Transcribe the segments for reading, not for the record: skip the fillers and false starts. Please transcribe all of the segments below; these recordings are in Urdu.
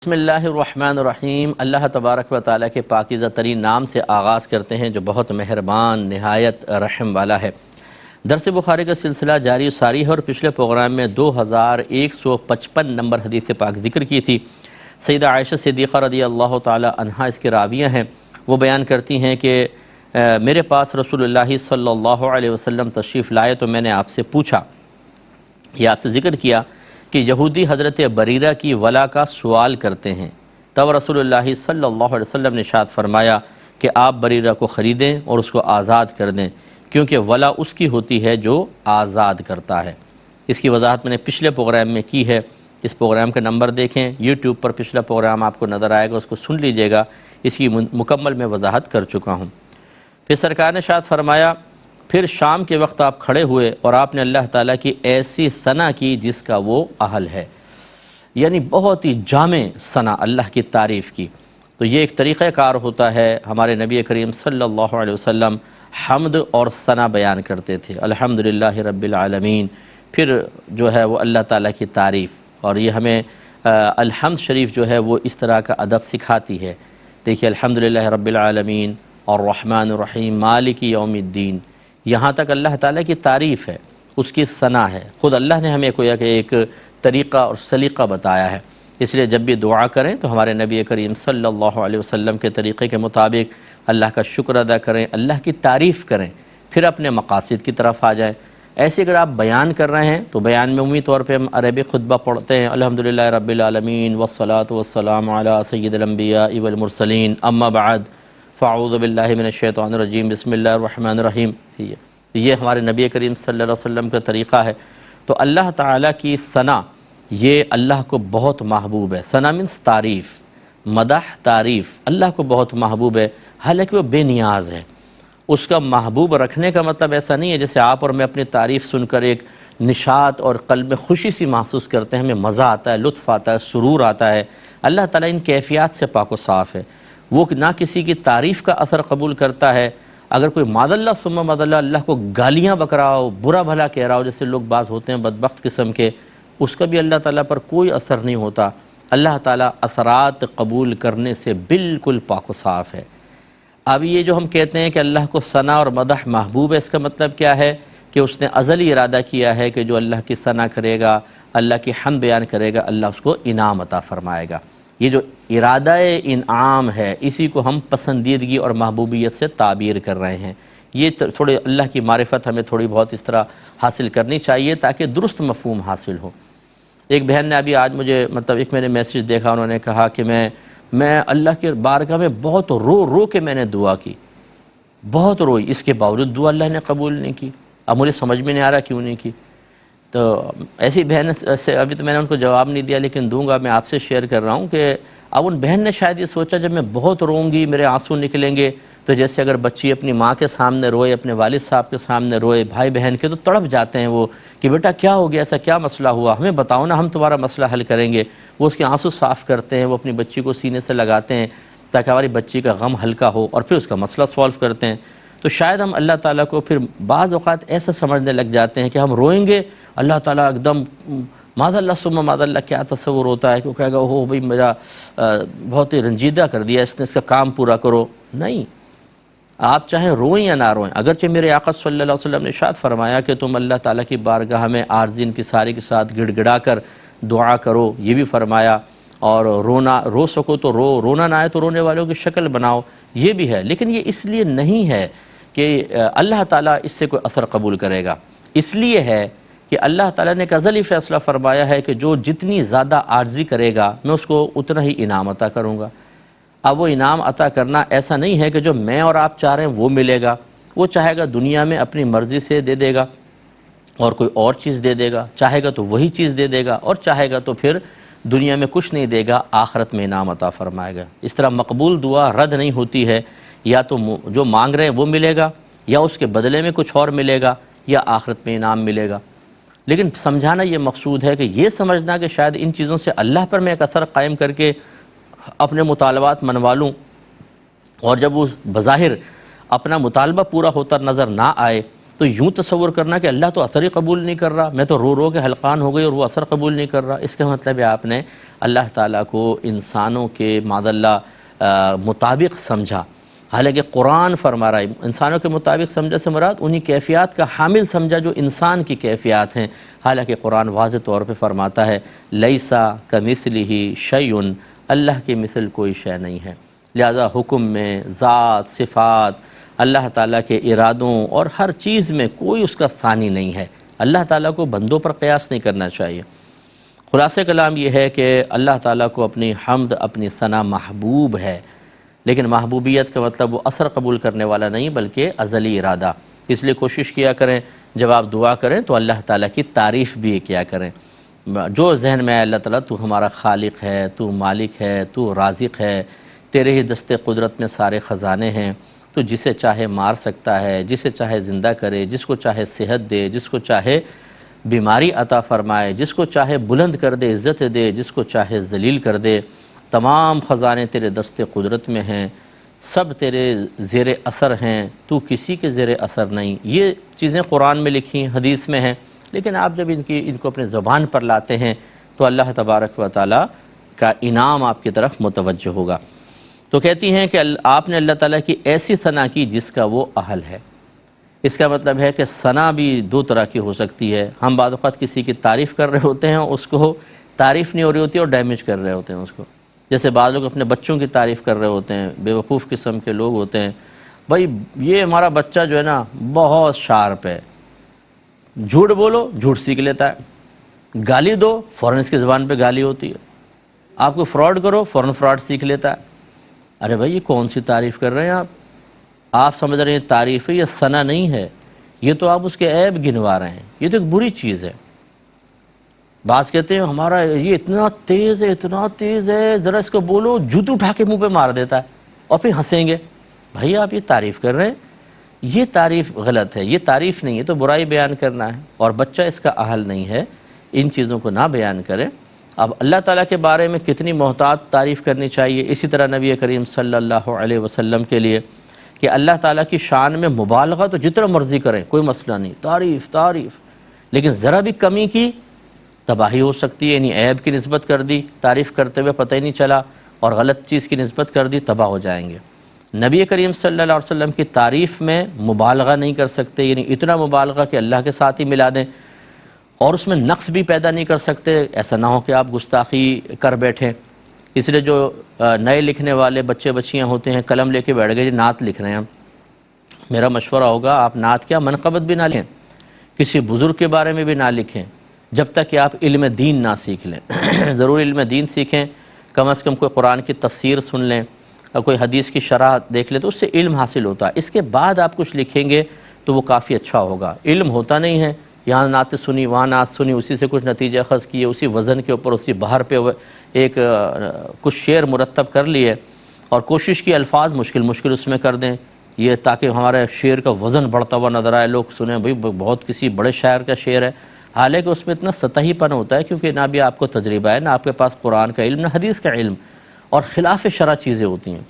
بسم اللہ الرحمن الرحیم۔ اللہ تبارک و تعالیٰ کے پاکیزہ ترین نام سے آغاز کرتے ہیں جو بہت مہربان نہایت رحم والا ہے۔ درس بخاری کا سلسلہ جاری و ساری ہے اور پچھلے پروگرام میں 2155 نمبر حدیث پاک ذکر کی تھی۔ سیدہ عائشہ صدیقہ رضی اللہ تعالی عنہا اس کے راویہ ہیں۔ وہ بیان کرتی ہیں کہ میرے پاس رسول اللہ صلی اللہ علیہ وسلم تشریف لائے تو میں نے آپ سے پوچھا، یہ آپ سے ذکر کیا کہ یہودی حضرت بریرہ کی ولا کا سوال کرتے ہیں، تب رسول اللہ صلی اللہ علیہ وسلم نے ارشاد فرمایا کہ آپ بریرہ کو خریدیں اور اس کو آزاد کر دیں، کیونکہ ولا اس کی ہوتی ہے جو آزاد کرتا ہے۔ اس کی وضاحت میں نے پچھلے پروگرام میں کی ہے، اس پروگرام کا نمبر دیکھیں، یوٹیوب پر پچھلا پروگرام آپ کو نظر آئے گا، اس کو سن لیجئے گا، اس کی مکمل میں وضاحت کر چکا ہوں۔ پھر سرکار نے ارشاد فرمایا، پھر شام کے وقت آپ کھڑے ہوئے اور آپ نے اللہ تعالیٰ کی ایسی ثنا کی جس کا وہ اہل ہے، یعنی بہت ہی جامع ثنا، اللہ کی تعریف کی۔ تو یہ ایک طریقہ کار ہوتا ہے، ہمارے نبی کریم صلی اللہ علیہ وسلم حمد اور ثنا بیان کرتے تھے، الحمدللہ رب العالمین، پھر جو ہے وہ اللہ تعالیٰ کی تعریف، اور یہ ہمیں الحمد شریف جو ہے وہ اس طرح کا ادب سکھاتی ہے۔ دیکھیے الحمدللہ رب العالمین الرحمن الرحیم مالک یوم الدین، یہاں تک اللہ تعالیٰ کی تعریف ہے، اس کی ثنا ہے، خود اللہ نے ہمیں کوئی ایک طریقہ اور سلیقہ بتایا ہے۔ اس لیے جب بھی دعا کریں تو ہمارے نبی کریم صلی اللہ علیہ وسلم کے طریقے کے مطابق اللہ کا شکر ادا کریں، اللہ کی تعریف کریں، پھر اپنے مقاصد کی طرف آ جائیں۔ ایسے اگر آپ بیان کر رہے ہیں تو بیان میں عمومی طور پہ ہم عربی خطبہ پڑھتے ہیں، الحمدللہ رب العالمین والصلاة والسلام علی سید الانبیاء والمرسلین، اما بعد فاعوذ باللہ من الشیطان الرجیم، بسم اللہ الرحمن الرحیم۔ یہ ہمارے نبی کریم صلی اللہ علیہ وسلم کا طریقہ ہے۔ تو اللہ تعالیٰ کی ثنا یہ اللہ کو بہت محبوب ہے۔ ثنا مینس تعریف، مدح، تعریف اللہ کو بہت محبوب ہے، حالانکہ وہ بے نیاز ہے۔ اس کا محبوب رکھنے کا مطلب ایسا نہیں ہے جیسے آپ اور میں اپنی تعریف سن کر ایک نشاط اور قلب میں خوشی سی محسوس کرتے ہیں، ہمیں مزہ آتا ہے، لطف آتا ہے، سرور آتا ہے۔ اللہ تعالیٰ ان کیفیات سے پاک و صاف ہے، وہ نہ کسی کی تعریف کا اثر قبول کرتا ہے۔ اگر کوئی ماد اللہ ثم ماد اللہ کو گالیاں بک رہا ہو، برا بھلا کہہ رہا ہو، جیسے لوگ بعض ہوتے ہیں بدبخت قسم کے، اس کا بھی اللہ تعالیٰ پر کوئی اثر نہیں ہوتا۔ اللہ تعالیٰ اثرات قبول کرنے سے بالکل پاک و صاف ہے۔ اب یہ جو ہم کہتے ہیں کہ اللہ کو ثنا اور مدح محبوب ہے، اس کا مطلب کیا ہے کہ اس نے ازلی ارادہ کیا ہے کہ جو اللہ کی ثنا کرے گا، اللہ کی حمد بیان کرے گا، اللہ اس کو انعام عطا فرمائے گا۔ یہ جو ارادہ انعام ہے، اسی کو ہم پسندیدگی اور محبوبیت سے تعبیر کر رہے ہیں۔ یہ تھوڑے اللہ کی معرفت ہمیں تھوڑی بہت اس طرح حاصل کرنی چاہیے تاکہ درست مفہوم حاصل ہو۔ ایک بہن نے ابھی آج مجھے ایک میں نے میسیج دیکھا، انہوں نے کہا کہ میں اللہ کے بارگاہ میں بہت رو کے میں نے دعا کی، بہت روئی، اس کے باوجود دعا اللہ نے قبول نہیں کی۔ اب مجھے سمجھ میں نہیں آ رہا کیوں نہیں کی۔ تو ایسی بہن سے ابھی تو میں نے ان کو جواب نہیں دیا، لیکن دوں گا، میں آپ سے شیئر کر رہا ہوں کہ اب ان بہن نے شاید یہ سوچا جب میں بہت روں گی میرے آنسو نکلیں گے، تو جیسے اگر بچی اپنی ماں کے سامنے روئے، اپنے والد صاحب کے سامنے روئے، بھائی بہن کے، تو تڑپ جاتے ہیں وہ کہ بیٹا کیا ہو گیا، ایسا کیا مسئلہ ہوا، ہمیں بتاؤ نا، ہم تمہارا مسئلہ حل کریں گے۔ وہ اس کے آنسو صاف کرتے ہیں، وہ اپنی بچی کو سینے سے لگاتے ہیں تاکہ ہماری بچی کا غم ہلکا ہو، اور پھر اس کا مسئلہ سولو کرتے ہیں۔ تو شاید ہم اللہ تعالیٰ کو پھر بعض اوقات ایسا سمجھنے لگ جاتے ہیں کہ ہم روئیں گے، اللہ تعالیٰ ایک دم ماذ اللہ ثم ماذ اللہ، کیا تصور ہوتا ہے کہ وہ کہے گا اوہ بھئی میرا بہت ہی رنجیدہ کر دیا اس نے، اس کا کام پورا کرو۔ نہیں، آپ چاہیں روئیں یا نہ روئیں، اگرچہ میرے آقا صلی اللہ علیہ وسلم نے ارشاد فرمایا کہ تم اللہ تعالیٰ کی بارگاہ میں عارضی انکساری کے ساتھ گڑ گڑا کر دعا کرو، یہ بھی فرمایا، اور رو سکو تو رونا نہ آئے تو رونے والوں کی شکل بناؤ، یہ بھی ہے۔ لیکن یہ اس لیے نہیں ہے کہ اللہ تعالیٰ اس سے کوئی اثر قبول کرے گا، اس لیے ہے کہ اللہ تعالیٰ نے ایک ازلی فیصلہ فرمایا ہے کہ جو جتنی زیادہ عاجزی کرے گا میں اس کو اتنا ہی انعام عطا کروں گا۔ اب وہ انعام عطا کرنا ایسا نہیں ہے کہ جو میں اور آپ چاہ رہے ہیں وہ ملے گا، وہ چاہے گا دنیا میں اپنی مرضی سے دے دے گا اور کوئی اور چیز دے دے گا، چاہے گا تو وہی چیز دے دے گا، اور چاہے گا تو پھر دنیا میں کچھ نہیں دے گا، آخرت میں انعام عطا فرمائے گا۔ اس طرح مقبول دعا رد نہیں ہوتی ہے، یا تو جو مانگ رہے ہیں وہ ملے گا، یا اس کے بدلے میں کچھ اور ملے گا، یا آخرت میں انعام ملے گا۔ لیکن سمجھانا یہ مقصود ہے کہ یہ سمجھنا کہ شاید ان چیزوں سے اللہ پر میں ایک اثر قائم کر کے اپنے مطالبات منوا لوں، اور جب وہ بظاہر اپنا مطالبہ پورا ہوتا نظر نہ آئے تو یوں تصور کرنا کہ اللہ تو اثر ہی قبول نہیں کر رہا، میں تو رو کے حلقان ہو گئی اور وہ اثر قبول نہیں کر رہا۔ اس کا مطلب ہے آپ نے اللہ تعالیٰ کو انسانوں کے معاذ اللہ مطابق سمجھا، حالانکہ قرآن فرما رہا ہے انسانوں کے مطابق سمجھا سے مراد انہی کیفیات کا حامل سمجھا جو انسان کی کیفیات ہیں، حالانکہ قرآن واضح طور پہ فرماتا ہے لیسا کمثلہ شیء، اللہ کی مثل کوئی شے نہیں ہے۔ لہذا حکم میں، ذات، صفات، اللہ تعالیٰ کے ارادوں اور ہر چیز میں کوئی اس کا ثانی نہیں ہے۔ اللہ تعالیٰ کو بندوں پر قیاس نہیں کرنا چاہیے۔ خلاصہ کلام یہ ہے کہ اللہ تعالیٰ کو اپنی حمد، اپنی ثنا محبوب ہے، لیکن محبوبیت کا مطلب وہ اثر قبول کرنے والا نہیں بلکہ ازلی ارادہ۔ اس لیے کوشش کیا کریں جب آپ دعا کریں تو اللہ تعالیٰ کی تعریف بھی کیا کریں۔ جو ذہن میں آئے اللہ تعالیٰ تو ہمارا خالق ہے، تو مالک ہے، تو رازق ہے، تیرے ہی دست قدرت میں سارے خزانے ہیں، تو جسے چاہے مار سکتا ہے، جسے چاہے زندہ کرے، جس کو چاہے صحت دے، جس کو چاہے بیماری عطا فرمائے، جس کو چاہے بلند کر دے، عزت دے، جس کو چاہے ذلیل کر دے۔ تمام خزانے تیرے دست قدرت میں ہیں، سب تیرے زیر اثر ہیں، تو کسی کے زیر اثر نہیں۔ یہ چیزیں قرآن میں لکھی ہیں، حدیث میں ہیں، لیکن آپ جب ان کو اپنے زبان پر لاتے ہیں تو اللہ تبارک و تعالیٰ کا انعام آپ کی طرف متوجہ ہوگا۔ تو کہتی ہیں کہ آپ نے اللہ تعالیٰ کی ایسی ثنا کی جس کا وہ اہل ہے۔ اس کا مطلب ہے کہ ثنا بھی دو طرح کی ہو سکتی ہے۔ ہم بعض اوقات کسی کی تعریف کر رہے ہوتے ہیں، اس کو تعریف نہیں ہو رہی ہوتی اور ڈیمیج کر رہے ہوتے ہیں اس کو۔ جیسے بعض لوگ اپنے بچوں کی تعریف کر رہے ہوتے ہیں، بے وقوف قسم کے لوگ ہوتے ہیں، بھائی یہ ہمارا بچہ جو ہے نا بہت شارپ ہے، جھوٹ بولو جھوٹ سیکھ لیتا ہے، گالی دو فوراً اس کی زبان پہ گالی ہوتی ہے، آپ کو فراڈ کرو فوراً فراڈ سیکھ لیتا ہے۔ ارے بھائی یہ کون سی تعریف کر رہے ہیں آپ سمجھ رہے ہیں تعریف ہے، یہ ثنا نہیں ہے، یہ تو آپ اس کے عیب گنوا رہے ہیں، یہ تو ایک بری چیز ہے۔ بعض کہتے ہیں ہمارا یہ اتنا تیز ہے ذرا اس کو بولو جوت اٹھا کے منہ پہ مار دیتا ہے اور پھر ہنسیں گے۔ بھائی آپ یہ تعریف کر رہے ہیں، یہ تعریف غلط ہے، یہ تعریف نہیں ہے، تو برائی بیان کرنا ہے، اور بچہ اس کا اہل نہیں ہے، ان چیزوں کو نہ بیان کریں۔ اب اللہ تعالیٰ کے بارے میں کتنی محتاط تعریف کرنی چاہیے، اسی طرح نبی کریم صلی اللہ علیہ وسلم کے لیے کہ اللہ تعالیٰ کی شان میں مبالغہ تو جتنا مرضی کریں کوئی مسئلہ نہیں، تعریف، لیکن ذرا بھی کمی کی تباہی ہو سکتی ہے، یعنی عیب کی نسبت کر دی، تعریف کرتے ہوئے پتہ ہی نہیں چلا، اور غلط چیز کی نسبت کر دی، تباہ ہو جائیں گے۔ نبی کریم صلی اللہ علیہ وسلم کی تعریف میں مبالغہ نہیں کر سکتے، یعنی اتنا مبالغہ کہ اللہ کے ساتھ ہی ملا دیں، اور اس میں نقص بھی پیدا نہیں کر سکتے، ایسا نہ ہو کہ آپ گستاخی کر بیٹھیں۔ اس لیے جو نئے لکھنے والے بچے بچیاں ہوتے ہیں قلم لے کے بیٹھ گئے نعت لکھ رہے ہیں، میرا مشورہ ہوگا آپ نعت کیا منقبت بھی نہ لیں، کسی بزرگ کے بارے میں بھی نہ لکھیں جب تک کہ آپ علم دین نہ سیکھ لیں۔ ضرور علم دین سیکھیں، کم از کم کوئی قرآن کی تفسیر سن لیں اور کوئی حدیث کی شرح دیکھ لیں تو اس سے علم حاصل ہوتا ہے، اس کے بعد آپ کچھ لکھیں گے تو وہ کافی اچھا ہوگا۔ علم ہوتا نہیں ہے، یہاں نعت سنی وہاں نعت سنی، اسی سے کچھ نتیجہ اخذ کیے، اسی وزن کے اوپر اسی بہر پہ ایک کچھ شعر مرتب کر لیے اور کوشش کی الفاظ مشکل اس میں کر دیں، یہ تاکہ ہمارے شعر کا وزن بڑھتا ہوا نظر آئے، لوگ سنیں بھئی بہت کسی بڑے شاعر کا شعر ہے، حالانکہ اس میں اتنا سطحی پن ہوتا ہے کیونکہ نہ بھی آپ کو تجربہ ہے، نہ آپ کے پاس قرآن کا علم، نہ حدیث کا علم، اور خلاف شرع چیزیں ہوتی ہیں،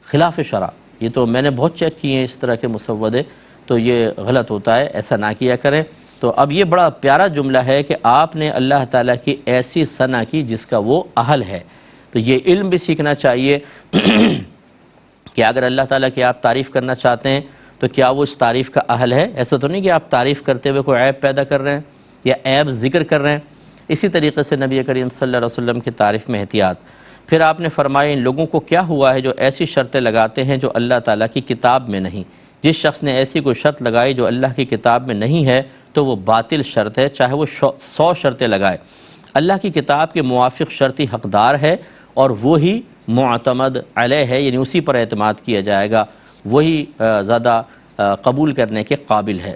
خلاف شرع۔ یہ تو میں نے بہت چیک کیے ہیں اس طرح کے مسودے، تو یہ غلط ہوتا ہے، ایسا نہ کیا کریں۔ تو اب یہ بڑا پیارا جملہ ہے کہ آپ نے اللہ تعالیٰ کی ایسی ثنا کی جس کا وہ اہل ہے، تو یہ علم بھی سیکھنا چاہیے کہ اگر اللہ تعالیٰ کی آپ تعریف کرنا چاہتے ہیں تو کیا وہ اس تعریف کا اہل ہے؟ ایسا تو نہیں کہ آپ تعریف کرتے ہوئے کوئی عیب پیدا کر رہے ہیں یا عیب ذکر کر رہے ہیں۔ اسی طریقے سے نبی کریم صلی اللہ علیہ وسلم کی تعریف میں احتیاط۔ پھر آپ نے فرمایا ان لوگوں کو کیا ہوا ہے جو ایسی شرطیں لگاتے ہیں جو اللہ تعالیٰ کی کتاب میں نہیں۔ جس شخص نے ایسی کوئی شرط لگائی جو اللہ کی کتاب میں نہیں ہے تو وہ باطل شرط ہے، چاہے وہ 100 شرطیں لگائے۔ اللہ کی کتاب کے موافق شرطی حقدار ہے اور وہی معتمد علیہ ہے، یعنی اسی پر اعتماد کیا جائے گا، وہی زیادہ قبول کرنے کے قابل ہے۔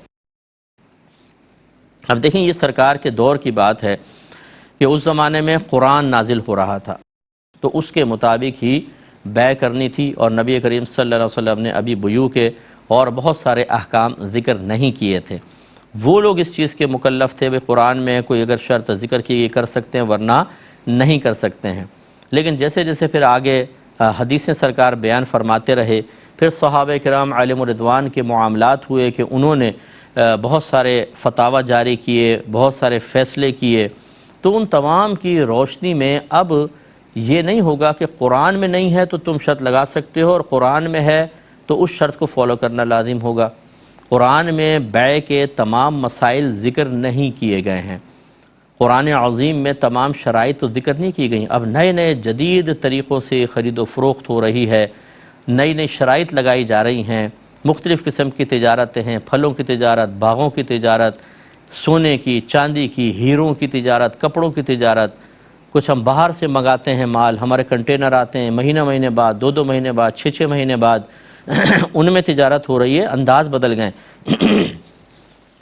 اب دیکھیں یہ سرکار کے دور کی بات ہے کہ اس زمانے میں قرآن نازل ہو رہا تھا، تو اس کے مطابق ہی بیع کرنی تھی، اور نبی کریم صلی اللہ علیہ وسلم نے ابھی بیوع کے اور بہت سارے احکام ذکر نہیں کیے تھے۔ وہ لوگ اس چیز کے مکلف تھے کہ قرآن میں کوئی اگر شرط ذکر کی یہ کر سکتے ہیں ورنہ نہیں کر سکتے ہیں، لیکن جیسے جیسے پھر آگے حدیثیں سرکار بیان فرماتے رہے، پھر صحابہ کرام علیہم رضوان کے معاملات ہوئے کہ انہوں نے بہت سارے فتاوی جاری کیے، بہت سارے فیصلے کیے، تو تو ان تمام کی روشنی میں اب یہ نہیں ہوگا کہ قرآن میں نہیں ہے تو تم شرط لگا سکتے ہو اور قرآن میں ہے تو اس شرط کو فالو کرنا لازم ہوگا۔ قرآن میں بیع کے تمام مسائل ذکر نہیں کیے گئے ہیں، قرآن عظیم میں تمام شرائط تو ذکر نہیں کی گئیں۔ اب نئے نئے جدید طریقوں سے خرید و فروخت ہو رہی ہے، نئی نئی شرائط لگائی جا رہی ہیں، مختلف قسم کی تجارتیں ہیں، پھلوں کی تجارت، باغوں کی تجارت، سونے کی، چاندی کی، ہیروں کی تجارت، کپڑوں کی تجارت۔ کچھ ہم باہر سے منگاتے ہیں مال، ہمارے کنٹینر آتے ہیں مہینے بعد، دو مہینے بعد، 6 مہینے بعد ان میں تجارت ہو رہی ہے، انداز بدل گئے۔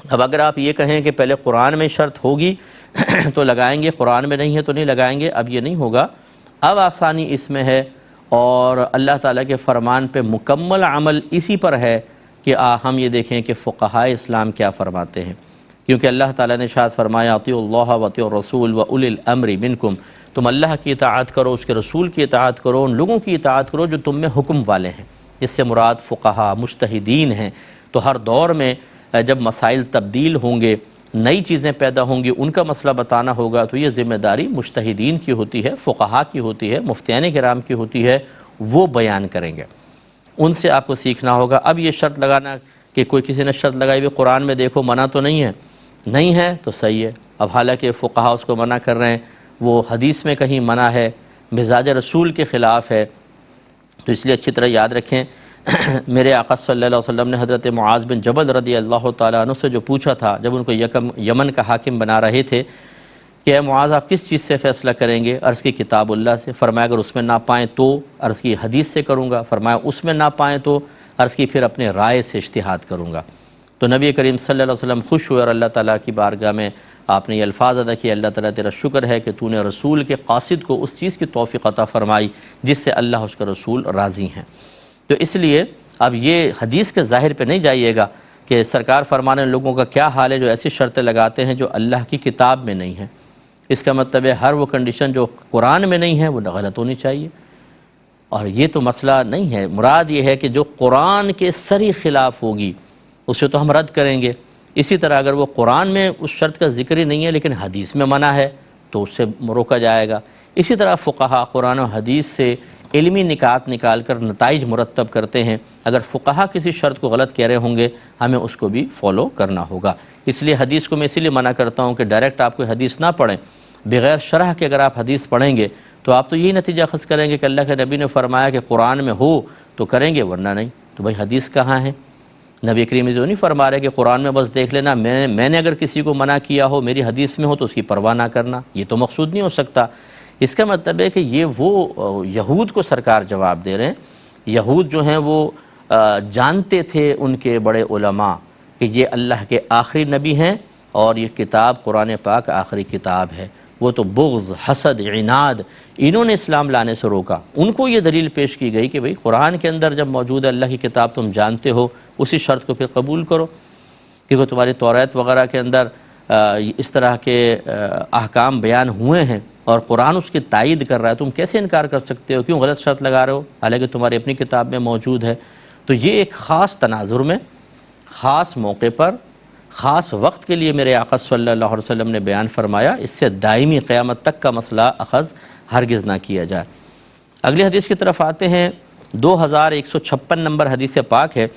اب اگر آپ یہ کہیں کہ پہلے قرآن میں شرط ہوگی تو لگائیں گے، قرآن میں نہیں ہے تو نہیں لگائیں گے، اب یہ نہیں ہوگا۔ اب آسانی اس میں ہے اور اللہ تعالیٰ کے فرمان پہ مکمل عمل اسی پر ہے کہ ہم یہ دیکھیں کہ فقہائے اسلام کیا فرماتے ہیں، کیونکہ اللہ تعالیٰ نے ارشاد فرمایا اطیعوا اللہ واطیعوا الرسول واولی الامر منکم، تم اللہ کی اطاعت کرو، اس کے رسول کی اطاعت کرو، ان لوگوں کی اطاعت کرو جو تم میں حکم والے ہیں۔ اس سے مراد فقہا مجتہدین ہیں۔ تو ہر دور میں جب مسائل تبدیل ہوں گے، نئی چیزیں پیدا ہوں گی، ان کا مسئلہ بتانا ہوگا، تو یہ ذمہ داری مجتہدین کی ہوتی ہے، فقہا کی ہوتی ہے، مفتیان کرام کی ہوتی ہے، وہ بیان کریں گے، ان سے آپ کو سیکھنا ہوگا۔ اب یہ شرط لگانا کہ کوئی کسی نے شرط لگائی ہوئی قرآن میں دیکھو منع تو نہیں ہے تو صحیح ہے۔ اب حالانکہ فقہا اس کو منع کر رہے ہیں، وہ حدیث میں کہیں منع ہے، مزاج رسول کے خلاف ہے، تو اس لیے اچھی طرح یاد رکھیں۔ میرے آقا صلی اللہ علیہ وسلم نے حضرت معاذ بن جبل رضی اللہ تعالیٰ عنہ سے جو پوچھا تھا جب ان کو یمن کا حاکم بنا رہے تھے کہ اے معاذ آپ کس چیز سے فیصلہ کریں گے؟ عرض کی کتاب اللہ سے۔ فرمایا اگر اس میں نہ پائیں تو؟ عرض کی حدیث سے کروں گا۔ فرمایا اس میں نہ پائیں تو؟ عرض کی پھر اپنے رائے سے اجتہاد کروں گا۔ تو نبی کریم صلی اللہ علیہ وسلم خوش ہوئے اور اللہ تعالیٰ کی بارگاہ میں آپ نے یہ الفاظ ادا کیے، اللہ تعالیٰ تیرا شکر ہے کہ تو نے رسول کے قاصد کو اس چیز کی توفیق عطا فرمائی جس سے اللہ اس کا رسول راضی ہیں۔ تو اس لیے اب یہ حدیث کے ظاہر پہ نہیں جائیے گا کہ سرکار فرمانے لوگوں کا کیا حال ہے جو ایسی شرطیں لگاتے ہیں جو اللہ کی کتاب میں نہیں ہیں۔ اس کا مطلب ہے ہر وہ کنڈیشن جو قرآن میں نہیں ہے وہ غلط ہونی چاہیے، اور یہ تو مسئلہ نہیں ہے۔ مراد یہ ہے کہ جو قرآن کے سری خلاف ہوگی اسے تو ہم رد کریں گے۔ اسی طرح اگر وہ قرآن میں اس شرط کا ذکر ہی نہیں ہے لیکن حدیث میں منع ہے تو اس سے روکا جائے گا۔ اسی طرح فقہا قرآن و حدیث سے علمی نکات نکال کر نتائج مرتب کرتے ہیں۔ اگر فقہا کسی شرط کو غلط کہہ رہے ہوں گے ہمیں اس کو بھی فالو کرنا ہوگا۔ اس لیے حدیث کو میں اسی لیے منع کرتا ہوں کہ ڈائریکٹ آپ کوئی حدیث نہ پڑھیں، بغیر شرح کے اگر آپ حدیث پڑھیں گے تو آپ تو یہی نتیجہ اخذ کریں گے کہ اللہ کے نبی نے فرمایا کہ قرآن میں ہو تو کریں گے ورنہ نہیں۔ تو بھائی حدیث کہاں ہے؟ نبی کریم جو نہیں فرما رہے کہ قرآن میں بس دیکھ لینا، میں نے اگر کسی کو منع کیا ہو میری حدیث میں ہو تو اس کی پرواہ نہ کرنا، یہ تو مقصود نہیں ہو سکتا۔ اس کا مطلب ہے کہ یہ وہ یہود کو سرکار جواب دے رہے ہیں۔ یہود جو ہیں وہ جانتے تھے ان کے بڑے علماء کہ یہ اللہ کے آخری نبی ہیں اور یہ کتاب قرآن پاک آخری کتاب ہے۔ وہ تو بغض، حسد، عناد انہوں نے اسلام لانے سے روکا۔ ان کو یہ دلیل پیش کی گئی کہ بھئی قرآن کے اندر جب موجود ہے اللہ کی کتاب تم جانتے ہو، اسی شرط کو پھر قبول کرو، کیونکہ تمہاری توریت وغیرہ کے اندر اس طرح کے احکام بیان ہوئے ہیں اور قرآن اس کی تائید کر رہا ہے، تم کیسے انکار کر سکتے ہو؟ کیوں غلط شرط لگا رہے ہو حالانکہ تمہاری اپنی کتاب میں موجود ہے؟ تو یہ ایک خاص تناظر میں، خاص موقع پر، خاص وقت کے لیے میرے آقا صلی اللہ علیہ وسلم نے بیان فرمایا، اس سے دائمی قیامت تک کا مسئلہ اخذ ہرگز نہ کیا جائے۔ اگلی حدیث کی طرف آتے ہیں، 2156 نمبر حدیث پاک ہے۔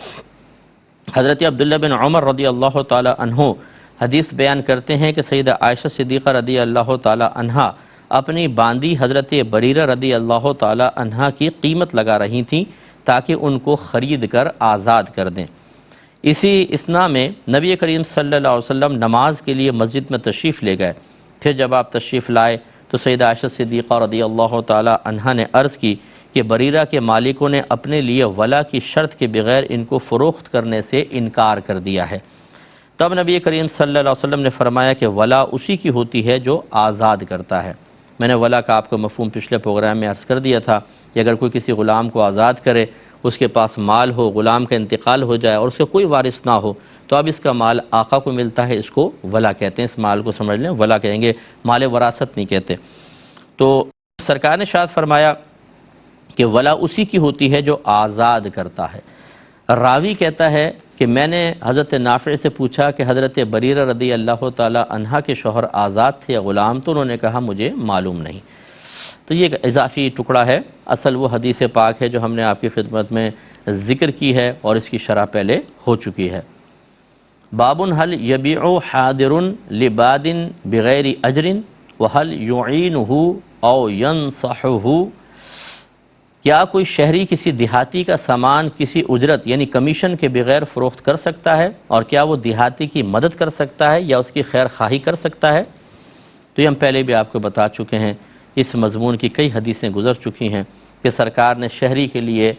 حضرت عبداللہ بن عمر رضی اللہ تعالی عنہ حدیث بیان کرتے ہیں کہ سیدہ عائشہ صدیقہ رضی اللہ تعالی عنہا اپنی باندی حضرت بریرہ رضی اللہ تعالی عنہا کی قیمت لگا رہی تھیں تاکہ ان کو خرید کر آزاد کر دیں۔ اسی اثناء میں نبی کریم صلی اللہ علیہ وسلم نماز کے لیے مسجد میں تشریف لے گئے۔ پھر جب آپ تشریف لائے تو سیدہ عائشہ صدیقہ رضی اللہ تعالی عنہا نے عرض کی کہ بریرہ کے مالکوں نے اپنے لیے ولا کی شرط کے بغیر ان کو فروخت کرنے سے انکار کر دیا ہے۔ تب نبی کریم صلی اللہ علیہ وسلم نے فرمایا کہ ولا اسی کی ہوتی ہے جو آزاد کرتا ہے۔ میں نے ولا کا آپ کو مفہوم پچھلے پروگرام میں عرض کر دیا تھا کہ اگر کوئی کسی غلام کو آزاد کرے، اس کے پاس مال ہو، غلام کا انتقال ہو جائے اور اس کے کوئی وارث نہ ہو تو اب اس کا مال آقا کو ملتا ہے، اس کو ولا کہتے ہیں۔ اس مال کو سمجھ لیں، ولا کہیں گے، مال وراثت نہیں کہتے۔ تو سرکار نے ارشاد فرمایا کہ ولا اسی کی ہوتی ہے جو آزاد کرتا ہے۔ راوی کہتا ہے کہ میں نے حضرت نافع سے پوچھا کہ حضرت بریرہ رضی اللہ تعالی عنہا کے شوہر آزاد تھے یا غلام، تو انہوں نے کہا مجھے معلوم نہیں۔ تو یہ ایک اضافی ٹکڑا ہے، اصل وہ حدیث پاک ہے جو ہم نے آپ کی خدمت میں ذکر کی ہے اور اس کی شرح پہلے ہو چکی ہے۔ باب هل یبیع حاضر لباد بغیر اجر وهل يعینه او ینصحه، کیا کوئی شہری کسی دیہاتی کا سامان کسی اجرت یعنی کمیشن کے بغیر فروخت کر سکتا ہے، اور کیا وہ دیہاتی کی مدد کر سکتا ہے یا اس کی خیر خواہی کر سکتا ہے؟ تو یہ ہم پہلے بھی آپ کو بتا چکے ہیں، اس مضمون کی کئی حدیثیں گزر چکی ہیں کہ سرکار نے شہری کے لیے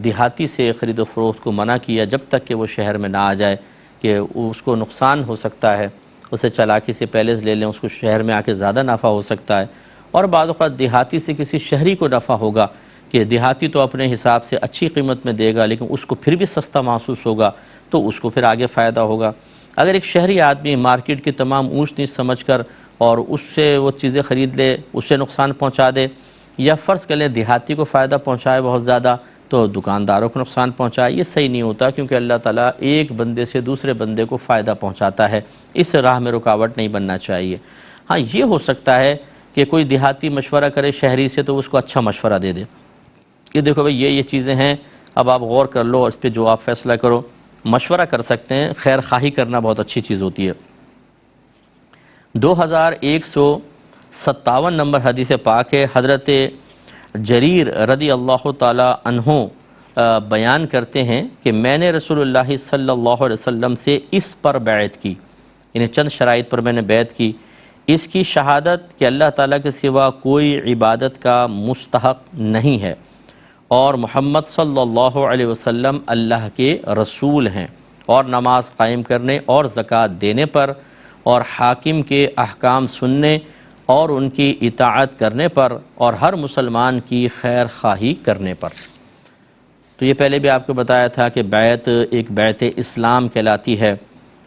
دیہاتی سے خرید و فروخت کو منع کیا جب تک کہ وہ شہر میں نہ آ جائے، کہ اس کو نقصان ہو سکتا ہے، اسے چالاکی سے پہلے لے لیں، اس کو شہر میں آ کے زیادہ نفع ہو سکتا ہے۔ اور بعض اوقات دیہاتی سے کسی شہری کو نفع ہوگا کہ دیہاتی تو اپنے حساب سے اچھی قیمت میں دے گا لیکن اس کو پھر بھی سستا محسوس ہوگا تو اس کو پھر آگے فائدہ ہوگا۔ اگر ایک شہری آدمی مارکیٹ کی تمام اونچ نیچ سمجھ کر اور اس سے وہ چیزیں خرید لے، اس سے نقصان پہنچا دے، یا فرض کر لیں دیہاتی کو فائدہ پہنچائے بہت زیادہ تو دکانداروں کو نقصان پہنچائے، یہ صحیح نہیں ہوتا، کیونکہ اللہ تعالیٰ ایک بندے سے دوسرے بندے کو فائدہ پہنچاتا ہے، اس راہ میں رکاوٹ نہیں بننا چاہیے۔ ہاں یہ ہو سکتا ہے کہ کوئی دیہاتی مشورہ کرے شہری سے تو اس کو اچھا مشورہ دے دے کہ دیکھو بھئی یہ چیزیں ہیں، اب آپ غور کر لو، اس پہ جو آپ فیصلہ کرو، مشورہ کر سکتے ہیں، خیر خواہی کرنا بہت اچھی چیز ہوتی ہے۔ 2157 نمبر حدیث پاک ہے، حضرت جریر رضی اللہ تعالی عنہ بیان کرتے ہیں کہ میں نے رسول اللہ صلی اللہ علیہ وسلم سے اس پر بیعت کی، یعنی چند شرائط پر میں نے بیعت کی، اس کی شہادت کہ اللہ تعالیٰ کے سوا کوئی عبادت کا مستحق نہیں ہے اور محمد صلی اللہ علیہ وسلم اللہ کے رسول ہیں، اور نماز قائم کرنے اور زکوٰۃ دینے پر اور حاکم کے احکام سننے اور ان کی اطاعت کرنے پر اور ہر مسلمان کی خیر خواہی کرنے پر۔ تو یہ پہلے بھی آپ کو بتایا تھا کہ بیعت ایک بیعت اسلام کہلاتی ہے،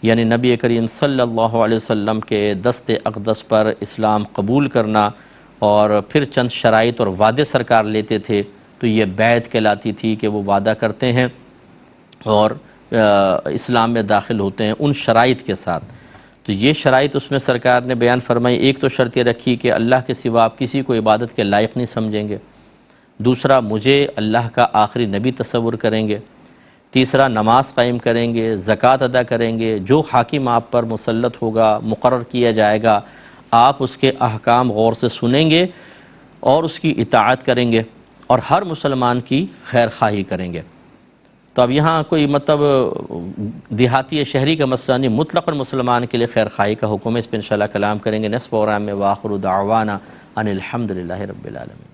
یعنی نبی کریم صلی اللہ علیہ وسلم کے دست اقدس پر اسلام قبول کرنا، اور پھر چند شرائط اور وعدے سرکار لیتے تھے تو یہ بیعت کہلاتی تھی کہ وہ وعدہ کرتے ہیں اور اسلام میں داخل ہوتے ہیں ان شرائط کے ساتھ۔ تو یہ شرائط اس میں سرکار نے بیان فرمائی۔ ایک تو شرط یہ رکھی کہ اللہ کے سوا آپ کسی کو عبادت کے لائق نہیں سمجھیں گے، دوسرا مجھے اللہ کا آخری نبی تصور کریں گے، تیسرا نماز قائم کریں گے، زکوٰۃ ادا کریں گے، جو حاکم آپ پر مسلط ہوگا مقرر کیا جائے گا آپ اس کے احکام غور سے سنیں گے اور اس کی اطاعت کریں گے اور ہر مسلمان کی خیر خواہی کریں گے۔ تو اب یہاں کوئی مطلب دیہاتی یا شہری کا مسئلہ نہیں، مطلقاً مسلمان کے لیے خیر خواہی کا حکم ہے۔ اس پہ انشاءاللہ کلام کریں گے نیکسٹ پروگرام میں۔ وآخر دعوانا ان الحمدللہ رب العالمین۔